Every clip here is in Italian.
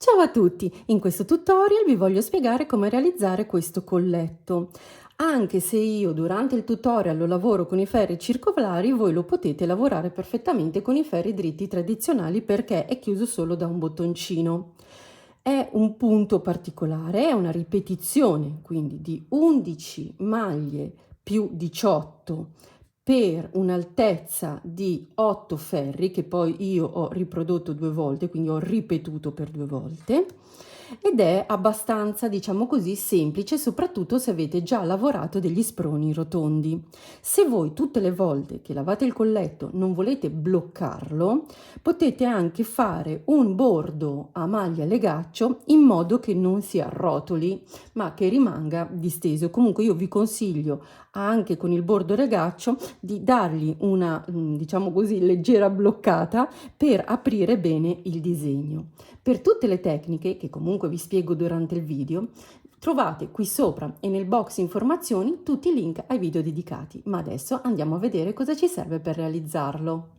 Ciao a tutti! In questo tutorial vi voglio spiegare come realizzare questo colletto. Anche se io durante il tutorial lo lavoro con i ferri circolari, voi lo potete lavorare perfettamente con i ferri dritti tradizionali perché è chiuso solo da un bottoncino. È un punto particolare, è una ripetizione quindi di 11 maglie più 18 per un'altezza di 8 ferri che poi io ho riprodotto 2 volte, quindi ho ripetuto per 2 volte, ed è abbastanza, diciamo così, semplice, soprattutto se avete già lavorato degli sproni rotondi. Se voi tutte le volte che lavate il colletto non volete bloccarlo, potete anche fare un bordo a maglia legaccio in modo che non si arrotoli, ma che rimanga disteso. Comunque io vi consiglio anche con il bordo legaccio di dargli una, diciamo così, leggera bloccata per aprire bene il disegno. Per tutte le tecniche, che comunque vi spiego durante il video, trovate qui sopra e nel box informazioni tutti i link ai video dedicati, ma adesso andiamo a vedere cosa ci serve per realizzarlo.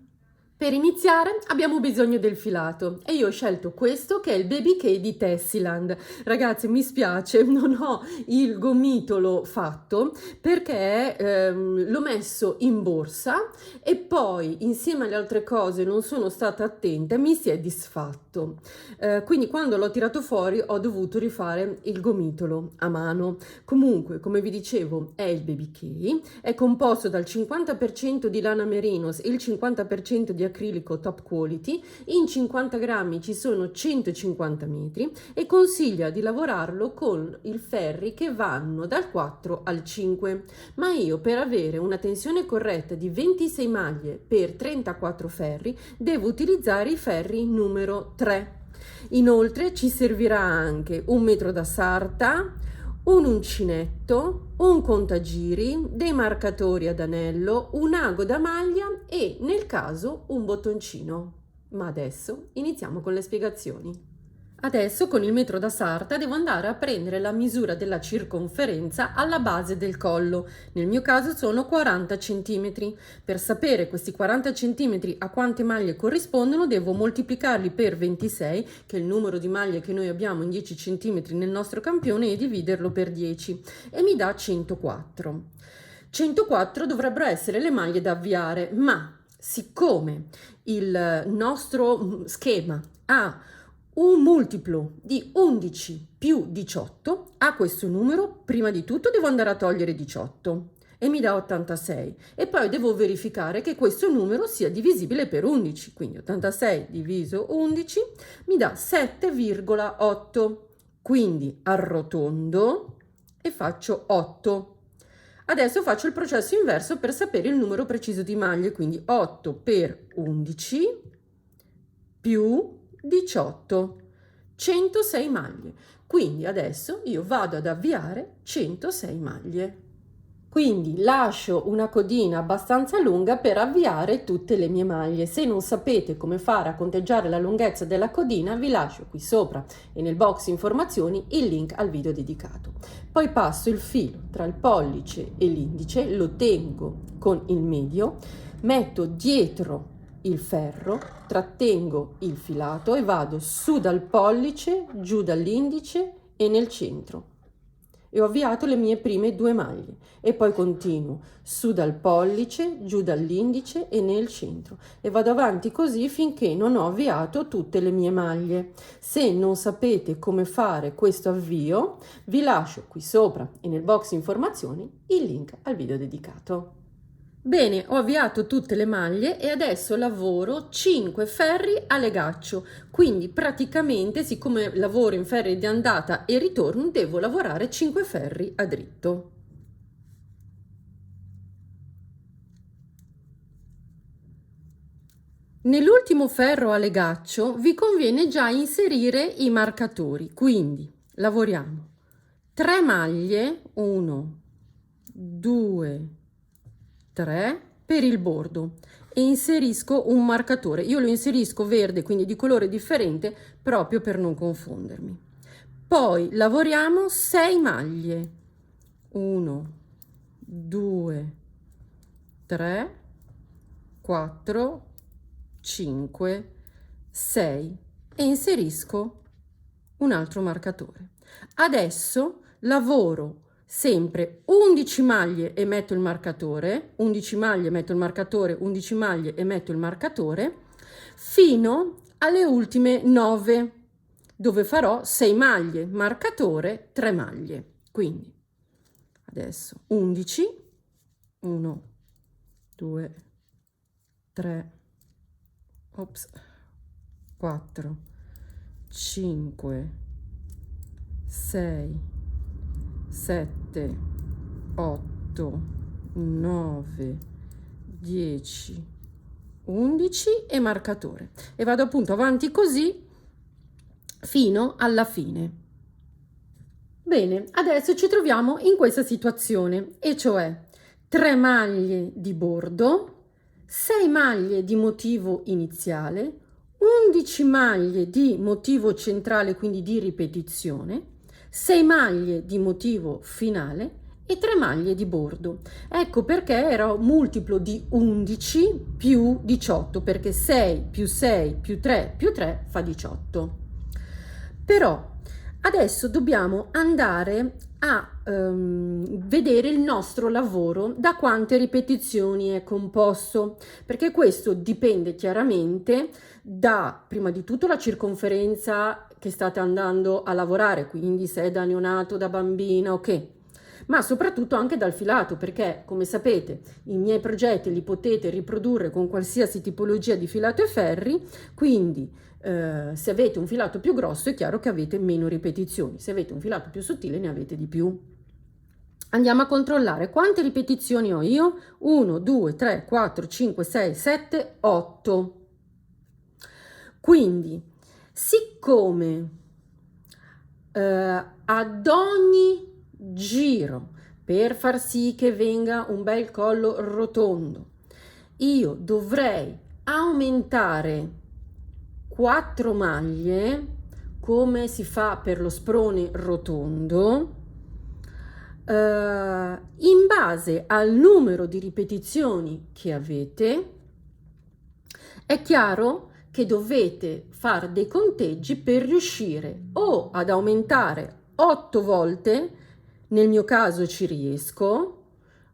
Per iniziare abbiamo bisogno del filato e io ho scelto questo che è il Baby K di Tessiland. Ragazzi, mi spiace, non ho il gomitolo fatto perché l'ho messo in borsa e poi insieme alle altre cose non sono stata attenta e mi si è disfatto. Quindi quando l'ho tirato fuori ho dovuto rifare il gomitolo a mano. Comunque, come vi dicevo, è il Baby K, è composto dal 50% di lana merinos e il 50% di acrilico top quality, in 50 grammi ci sono 150 metri e consiglia di lavorarlo con i ferri che vanno dal 4 al 5, ma io per avere una tensione corretta di 26 maglie per 34 ferri devo utilizzare i ferri numero 3. Inoltre ci servirà anche un metro da sarta, un uncinetto, un contagiri, dei marcatori ad anello, un ago da maglia e, nel caso, un bottoncino. Ma adesso iniziamo con le spiegazioni. Adesso con il metro da sarta devo andare a prendere la misura della circonferenza alla base del collo. Nel mio caso sono 40 cm. Per sapere questi 40 cm a quante maglie corrispondono devo moltiplicarli per 26, che è il numero di maglie che noi abbiamo in 10 cm nel nostro campione, e dividerlo per 10 e mi dà 104. 104 dovrebbero essere le maglie da avviare, ma siccome il nostro schema ha un multiplo di 11 più 18, a questo numero prima di tutto devo andare a togliere 18 e mi dà 86 e poi devo verificare che questo numero sia divisibile per 11, quindi 86 diviso 11 mi dà 7,8, quindi arrotondo e faccio 8. Adesso faccio il processo inverso per sapere il numero preciso di maglie, quindi 8 per 11 più 18, 106 maglie. Quindi adesso io vado ad avviare 106 maglie. Quindi lascio una codina abbastanza lunga per avviare tutte le mie maglie. Se non sapete come fare a conteggiare la lunghezza della codina, vi lascio qui sopra e nel box informazioni il link al video dedicato. Poi passo il filo tra il pollice e l'indice, lo tengo con il medio, metto dietro il ferro, trattengo il filato e vado su dal pollice, giù dall'indice e nel centro. E ho avviato le mie prime 2 maglie e poi continuo su dal pollice, giù dall'indice e nel centro e vado avanti così finché non ho avviato tutte le mie maglie. Se non sapete come fare questo avvio, vi lascio qui sopra e nel box informazioni il link al video dedicato. Bene, ho avviato tutte le maglie e adesso lavoro 5 ferri a legaccio, quindi praticamente, siccome lavoro in ferri di andata e ritorno, devo lavorare 5 ferri a dritto. Nell'ultimo ferro a legaccio vi conviene già inserire i marcatori, quindi lavoriamo 3 maglie, 1, 2, 3 per il bordo e inserisco un marcatore. Io lo inserisco verde, quindi di colore differente, proprio per non confondermi. Poi lavoriamo 6 maglie, 1, 2, 3, 4, 5, 6 e inserisco un altro marcatore. Adesso lavoro sempre 11 maglie e metto il marcatore, 11 maglie, metto il marcatore, 11 maglie e metto il marcatore, fino alle ultime 9, dove farò 6 maglie, marcatore, 3 maglie. Quindi adesso 11, 1, 2, 3, ops, 4, 5, 6, 7, 8, 9, 10, 11 e marcatore, e vado appunto avanti così fino alla fine. Bene, adesso ci troviamo in questa situazione, e cioè 3 maglie di bordo, 6 maglie di motivo iniziale, 11 maglie di motivo centrale, quindi di ripetizione, 6 maglie di motivo finale e 3 maglie di bordo. Ecco perché era multiplo di 11 più 18, perché 6 più 6 più 3 più 3 fa 18. Però adesso dobbiamo andare a vedere il nostro lavoro da quante ripetizioni è composto, perché questo dipende chiaramente da, prima di tutto, la circonferenza che state andando a lavorare, quindi se è da neonato, da bambina, ok, ma soprattutto anche dal filato, perché come sapete i miei progetti li potete riprodurre con qualsiasi tipologia di filato e ferri, quindi se avete un filato più grosso è chiaro che avete meno ripetizioni, se avete un filato più sottile ne avete di più. Andiamo a controllare quante ripetizioni ho io: 1, 2, 3, 4, 5, 6, 7, 8. Quindi, siccome ad ogni giro, per far sì che venga un bel collo rotondo, io dovrei aumentare 4 maglie, come si fa per lo sprone rotondo, in base al numero di ripetizioni che avete. È chiaro che dovete fare dei conteggi per riuscire o ad aumentare 8 volte, nel mio caso ci riesco,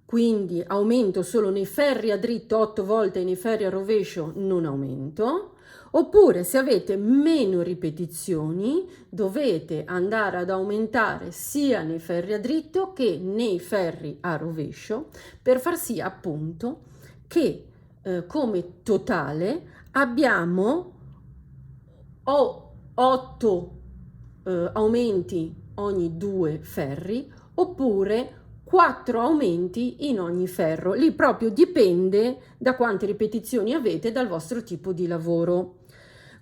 quindi aumento solo nei ferri a dritto 8 volte e nei ferri a rovescio non aumento, oppure se avete meno ripetizioni dovete andare ad aumentare sia nei ferri a dritto che nei ferri a rovescio, per far sì appunto che come totale abbiamo 8 aumenti ogni 2 ferri, oppure 4 aumenti in ogni ferro. Lì proprio dipende da quante ripetizioni avete, dal vostro tipo di lavoro.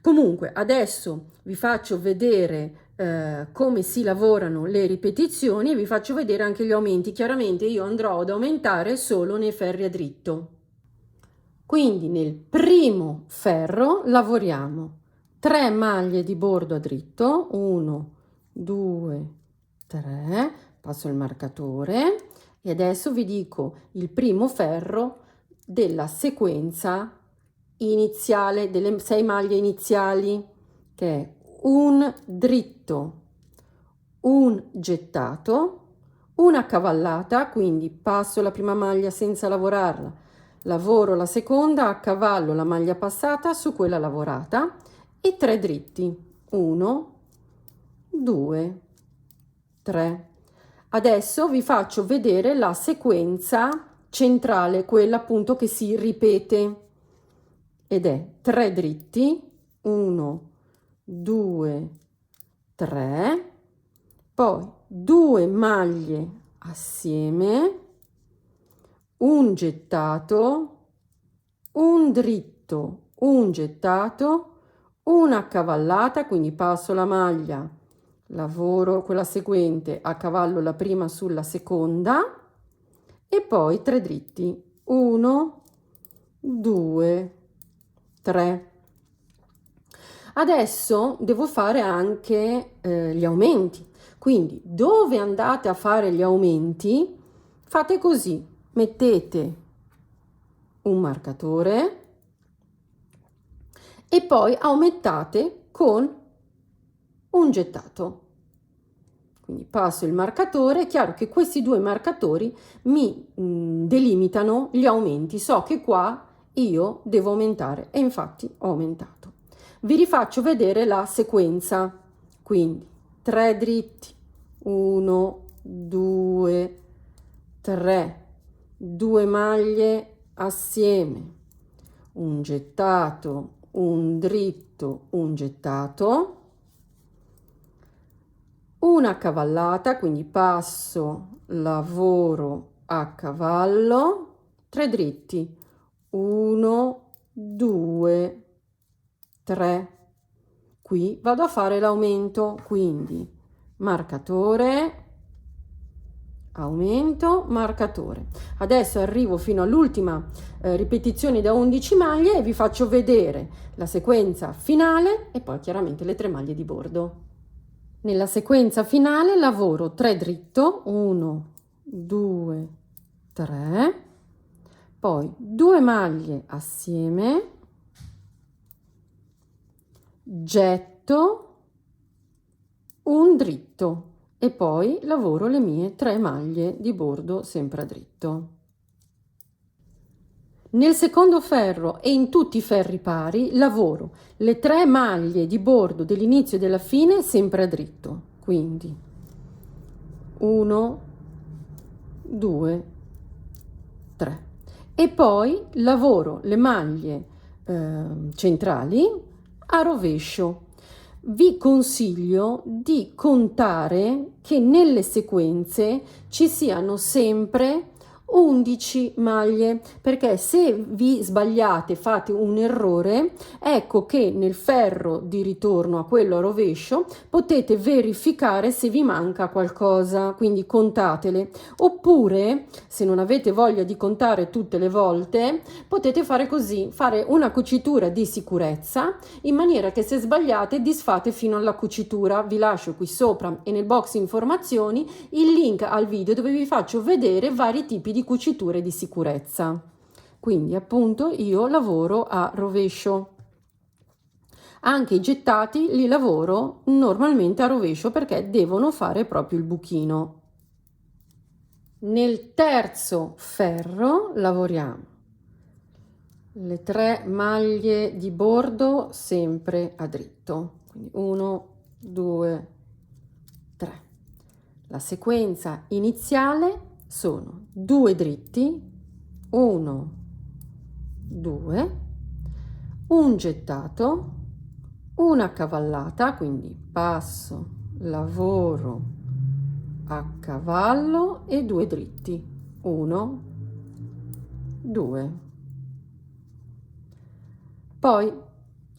Comunque adesso vi faccio vedere come si lavorano le ripetizioni e vi faccio vedere anche gli aumenti. Chiaramente io andrò ad aumentare solo nei ferri a dritto. Quindi nel primo ferro lavoriamo 3 maglie di bordo a dritto, 1, 2, 3, passo il marcatore e adesso vi dico il primo ferro della sequenza iniziale, delle 6 maglie iniziali, che è un dritto, un gettato, una cavallata, quindi passo la prima maglia senza lavorarla, lavoro la seconda, a cavallo la maglia passata su quella lavorata e 3 dritti, 1, 2, 3. Adesso vi faccio vedere la sequenza centrale, quella appunto che si ripete, ed è 3 dritti, 1, 2, 3, poi 2 maglie assieme, un gettato, un dritto, un gettato, una cavallata, quindi passo la maglia, lavoro quella seguente, a cavallo la prima sulla seconda e poi 3 dritti, 1, 2, 3. Adesso devo fare anche gli aumenti, quindi dove andate a fare gli aumenti fate così: mettete un marcatore e poi aumentate con un gettato. Quindi passo il marcatore, è chiaro che questi due marcatori mi delimitano gli aumenti, so che qua io devo aumentare e infatti ho aumentato. Vi rifaccio vedere la sequenza, quindi 3 dritti, 1, 2, 3, 2 maglie assieme, un gettato, un dritto, un gettato, una cavallata, quindi passo, lavoro a cavallo, 3 dritti, 1, 2, 3. Qui vado a fare l'aumento, quindi marcatore, aumento, marcatore. Adesso arrivo fino all'ultima ripetizione da 11 maglie e vi faccio vedere la sequenza finale e poi chiaramente le 3 maglie di bordo. Nella sequenza finale lavoro 3 dritto, 1, 2, 3, poi 2 maglie assieme, getto, un dritto e poi lavoro le mie 3 maglie di bordo sempre a dritto. Nel secondo ferro e in tutti i ferri pari lavoro le 3 maglie di bordo dell'inizio e della fine sempre a dritto, quindi 1, 2, 3 e poi lavoro le maglie centrali a rovescio. Vi consiglio di contare che nelle sequenze ci siano sempre 11 maglie, perché se vi sbagliate, fate un errore, ecco che nel ferro di ritorno a quello a rovescio potete verificare se vi manca qualcosa, quindi contatele. Oppure, se non avete voglia di contare tutte le volte, potete fare così, fare una cucitura di sicurezza, in maniera che se sbagliate disfate fino alla cucitura. Vi lascio qui sopra e nel box informazioni il link al video dove vi faccio vedere vari tipi di cuciture di sicurezza. Quindi appunto io lavoro a rovescio. Anche i gettati li lavoro normalmente a rovescio perché devono fare proprio il buchino. Nel terzo ferro lavoriamo le 3 maglie di bordo sempre a dritto, quindi 1, 2, 3. La sequenza iniziale sono 2 dritti, 1, 2, un gettato, una cavallata, quindi passo, lavoro a cavallo e 2 dritti, 1, 2. Poi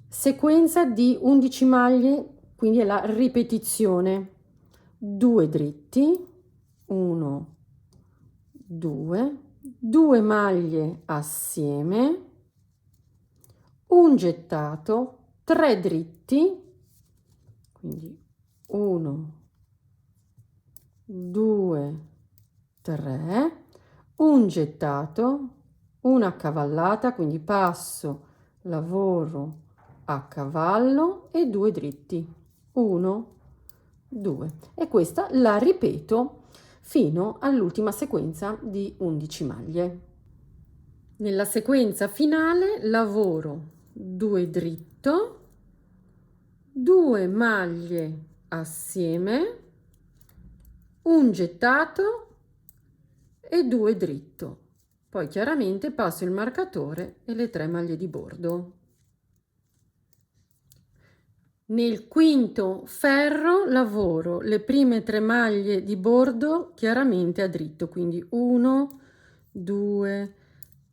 sequenza di 11 maglie, quindi è la ripetizione, 2 dritti, 1, 2, 2 maglie assieme, un gettato, 3 dritti, quindi 1, 2, 3, un gettato, una cavallata, quindi passo, lavoro a cavallo e 2 dritti, 1, 2 e questa la ripeto fino all'ultima sequenza di 11 maglie. Nella sequenza finale lavoro 2 dritto, 2 maglie assieme, un gettato e 2 dritto. Poi chiaramente passo il marcatore e le 3 maglie di bordo. Nel quinto ferro lavoro le prime 3 maglie di bordo chiaramente a dritto, quindi 1, 2,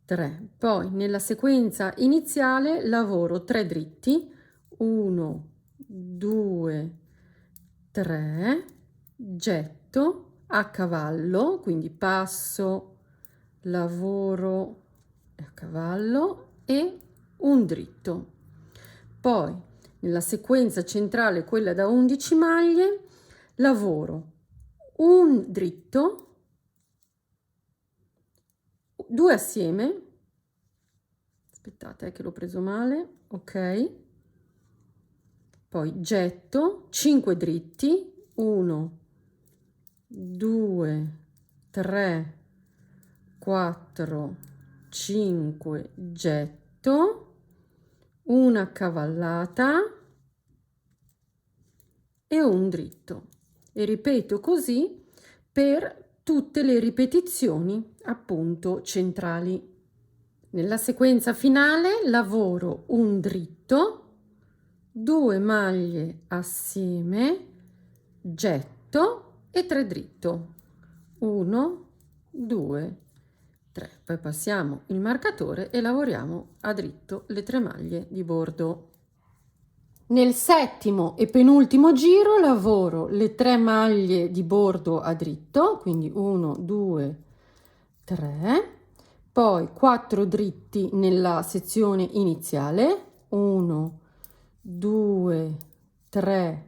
3. Poi nella sequenza iniziale lavoro 3 dritti, 1, 2, 3, getto a cavallo, quindi passo, lavoro a cavallo e un dritto. Poi nella sequenza centrale, quella da 11 maglie, lavoro un dritto, 2 assieme, aspettate che l'ho preso male, ok, poi getto, 5 dritti, 1, 2, 3, 4, 5, getto, una cavallata e un dritto, e ripeto così per tutte le ripetizioni appunto centrali. Nella sequenza finale lavoro un dritto, 2 maglie assieme, getto e 3 dritto, 1, 2, 3. Poi passiamo il marcatore e lavoriamo a dritto le 3 maglie di bordo. Nel settimo e penultimo giro lavoro le 3 maglie di bordo a dritto, quindi 1, 2, 3, poi 4 dritti nella sezione iniziale, 1, 2, 3,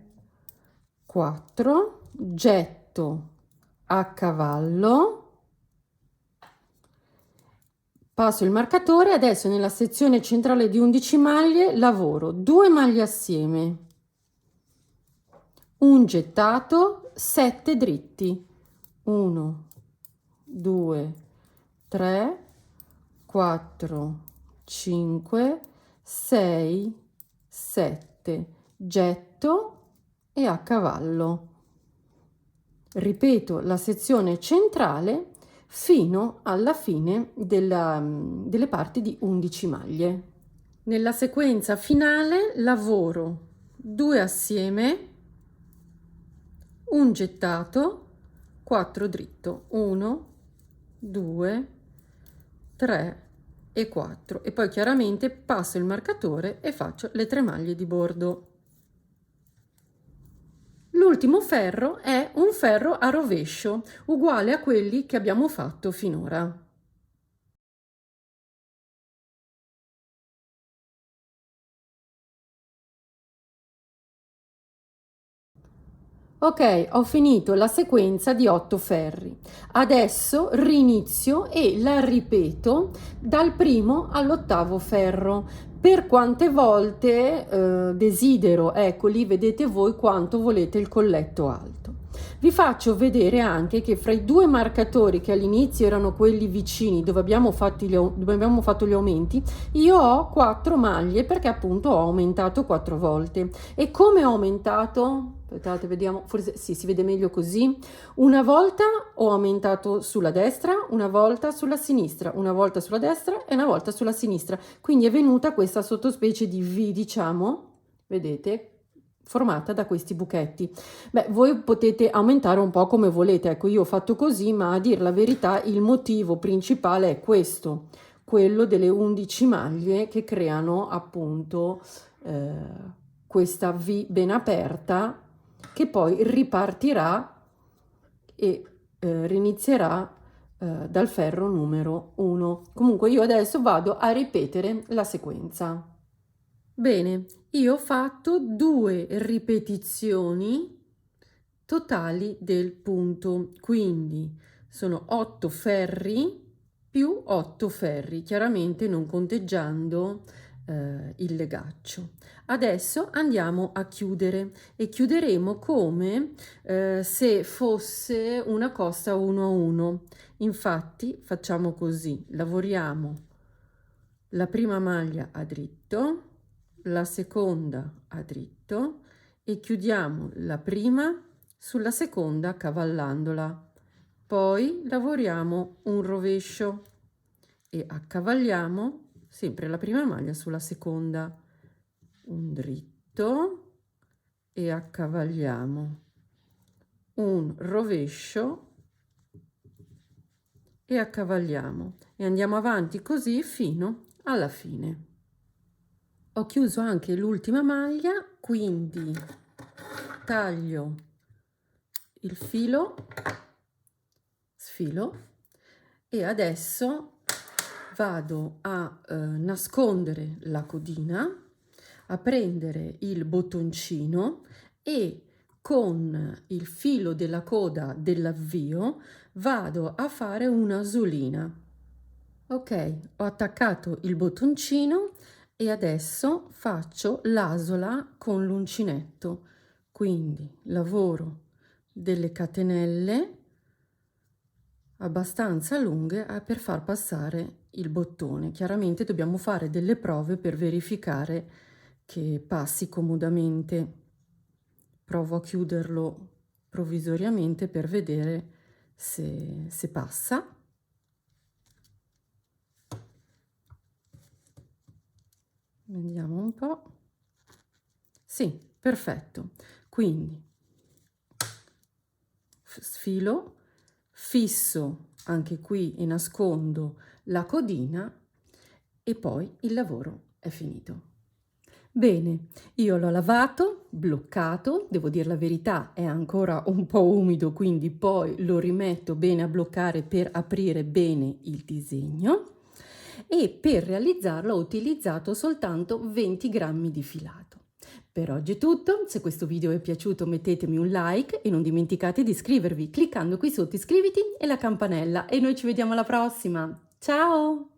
4, getto a cavallo, passo il marcatore. Adesso nella sezione centrale di 11 maglie lavoro 2 maglie assieme, un gettato, 7 dritti, 1, 2, 3, 4, 5, 6, 7, getto e a cavallo. Ripeto la sezione centrale fino alla fine delle parti di 11 maglie. Nella sequenza finale lavoro 2 assieme, un gettato, 4 dritto, 1, 2, 3 e 4, e poi chiaramente passo il marcatore e faccio le 3 maglie di bordo. L'ultimo ferro è un ferro a rovescio, uguale a quelli che abbiamo fatto finora. Ok, ho finito la sequenza di 8 ferri. Adesso rinizio e la ripeto dal primo all'8º ferro. Per quante volte desidero, ecco lì vedete voi quanto volete il colletto alto. Vi faccio vedere anche che fra i 2 marcatori che all'inizio erano quelli vicini dove abbiamo fatto gli aumenti, io ho 4 maglie perché appunto ho aumentato 4 volte. E come ho aumentato? Aspettate, vediamo, forse sì, si vede meglio così. Una volta ho aumentato sulla destra, una volta sulla sinistra, una volta sulla destra e una volta sulla sinistra. Quindi è venuta questa sottospecie di V, diciamo, vedete, formata da questi buchetti. Beh, voi potete aumentare un po' come volete, ecco, io ho fatto così, ma a dir la verità il motivo principale è questo, quello delle 11 maglie che creano appunto questa V ben aperta che poi ripartirà e rinizierà dal ferro numero 1. Comunque io adesso vado a ripetere la sequenza. Bene, io ho fatto 2 ripetizioni totali del punto, quindi sono 8 ferri più 8 ferri, chiaramente non conteggiando il legaccio. Adesso andiamo a chiudere e chiuderemo come se fosse una costa 1 a 1. Infatti facciamo così, lavoriamo la prima maglia a dritto, la seconda a dritto e chiudiamo la prima sulla seconda cavallandola. Poi lavoriamo un rovescio e accavalliamo sempre la prima maglia sulla seconda, un dritto e accavalliamo un rovescio e accavalliamo e andiamo avanti così fino alla fine. Ho chiuso anche l'ultima maglia, quindi taglio il filo, sfilo e adesso vado a nascondere la codina, a prendere il bottoncino e con il filo della coda dell'avvio vado a fare una asulina. Ok, ho attaccato il bottoncino, E adesso faccio l'asola con l'uncinetto, quindi lavoro delle catenelle abbastanza lunghe per far passare il bottone. Chiaramente dobbiamo fare delle prove per verificare che passi comodamente. Provo a chiuderlo provvisoriamente per vedere se passa. Vediamo un po'. Sì, perfetto. Quindi sfilo, fisso anche qui e nascondo la codina e poi il lavoro è finito. Bene, io l'ho lavato, bloccato, devo dire la verità, è ancora un po' umido, quindi poi lo rimetto bene a bloccare per aprire bene il disegno e per realizzarlo ho utilizzato soltanto 20 grammi di filato. Per oggi è tutto, se questo video vi è piaciuto mettetemi un like e non dimenticate di iscrivervi cliccando qui sotto iscriviti e la campanella e noi ci vediamo alla prossima. Ciao!